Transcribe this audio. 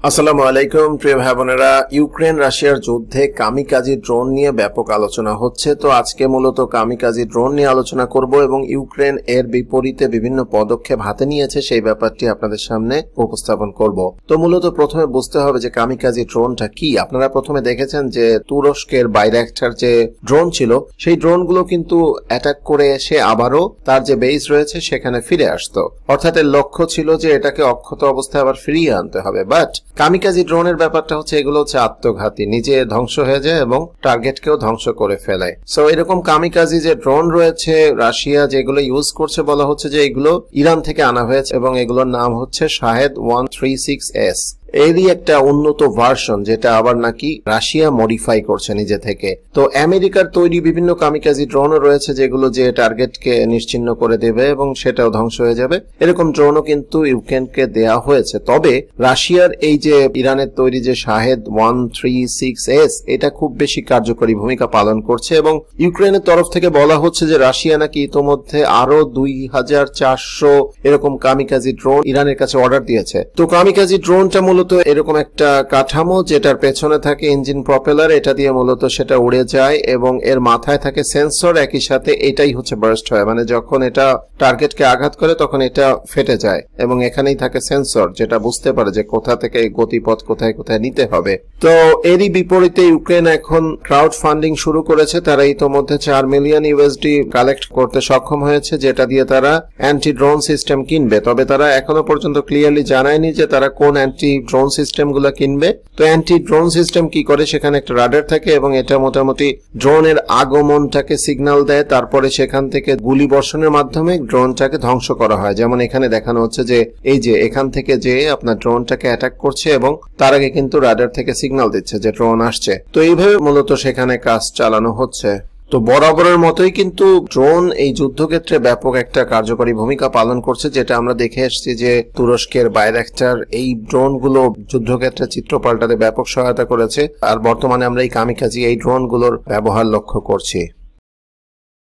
আসসালামু আলাইকুম প্রিয় ভাই বোনেরা, ইউক্রেন রাশিয়ার যুদ্ধে কামিকাজি ড্রোন নিয়ে ব্যাপক আলোচনা হচ্ছে। তো আজকে মূলত কামিকাজি ড্রোন নিয়ে আলোচনা করব এবং ইউক্রেন এর বিপরীতে বিভিন্ন পদক্ষেপ হাতে নিয়েছে সেই ব্যাপারটি আপনাদের সামনে উপস্থাপন করব। তো মূলত প্রথমে বুঝতে হবে যে কামিকাজি ড্রোনটা কি। আপনারা প্রথমে দেখেছেন যে তুরস্কের বাইরাক্টার যে ড্রোন ছিল সেই ড্রোনগুলো কিন্তু অ্যাটাক করে এসে আবারও তার যে বেস রয়েছে সেখানে ফিরে আসতো, অর্থাৎ এর লক্ষ্য ছিল যে এটাকে অক্ষত অবস্থায় আবার ফিরিয়ে আনতে হবে। বাট কামিকাজি ড্রোনের ব্যাপারটা হচ্ছে এগুলো হচ্ছে আত্মঘাতী, নিজে ধ্বংস হয়ে যায় এবং টার্গেটকেও ধ্বংস করে ফেলে। সো এরকম কামিকাজি যে ড্রোন রয়েছে রাশিয়া যেগুলো ইউজ করছে, বলা হচ্ছে যে এগুলো ইরান থেকে আনা হয়েছে এবং এগুলোর নাম হচ্ছে শাহেদ 136S। এরই একটা উন্নত ভার্সন যেটা আবার নাকি রাশিয়া মডিফাই করছে নিজে থেকে। তো আমেরিকার তৈরি বিভিন্ন কামিকাজি ড্রোনও রয়েছে যেগুলো যে টার্গেটকে নিশ্চিহ্ন করে দেবে এবং সেটাও ধ্বংস হয়ে যাবে। এরকম ড্রোনও কিন্তু ইউক্রেনকে দেয়া হয়েছে। তবে রাশিয়ার এই যে ইরানের তৈরি যে শাহেদ 136S এটা খুব বেশি কার্যকরী ভূমিকা পালন করছে এবং ইউক্রেনের তরফ থেকে বলা হচ্ছে যে রাশিয়া নাকি ইতোমধ্যে আরো 2400 এরকম কামিকাজি ড্রোন ইরানের কাছে অর্ডার দিয়েছে। তো কামিকাজি ড্রোনটা মূলত এরকম একটা কাঠামো যেটার পেছনে থাকে ইঞ্জিন প্রপেলার, এটা দিয়ে মূলত সেটা উড়ে যায় এবং এর মাথায় থাকে সেন্সর, একই সাথে এটাই হচ্ছে বার্স্ট হয়, মানে যখন এটা টার্গেটকে আঘাত করে তখন এটা ফেটে যায় এবং এখানেই থাকে সেন্সর যেটা বুঝতে পারে যে কোথা থেকে গতিপথ কোথায় কোথায় নিতে হবে। তো এরই বিপরীতে ইউক্রেন এখন ক্রাউড ফান্ডিং শুরু করেছে। তারা ইতোমধ্যে 4 মিলিয়ন ইউএসডি কালেক্ট করতে সক্ষম হয়েছে, যেটা দিয়ে তারা অ্যান্টি ড্রোন সিস্টেম কিনবে। তবে তারা এখনো পর্যন্ত ক্লিয়ারলি জানায়নি যে তারা কোন অ্যান্টি ড্রোন সিস্টেম গুলা কিনবে। তো অ্যান্টি ড্রোন সিস্টেম কি করে, সেখানে একটা রাডার থাকে এবং এটা মোটামুটি ড্রোনের আগমনটাকে সিগন্যাল দেয়, তারপরে সেখান থেকে গুলি বর্ষণের মাধ্যমে ড্রোনটাকে ধ্বংস করা হয়। যেমন এখানে দেখানো হচ্ছে যে এই যে এখান থেকে যে আপনার ড্রোনটাকে অ্যাটাক করছে এবং তার আগে কিন্তু রাডার থেকে সিগন্যাল দিচ্ছে যে ড্রোন আসছে। তো এইভাবে মূলত সেখানে কাজ চালানো হচ্ছে। তো বরাবরের মতোই কিন্তু ড্রোন এই যুদ্ধক্ষেত্রে ব্যাপক একটা কার্যকরী ভূমিকা পালন করছে, যেটা আমরা দেখে এসেছি যে তুরস্কের বাইরাক্টার এই ড্রোনগুলো যুদ্ধক্ষেত্রে চিত্র পাল্টাতে ব্যাপক সহায়তা করেছে। আর বর্তমানে আমরা এই কামিকাজি এই ড্রোনগুলোর ব্যবহার লক্ষ্য করছি।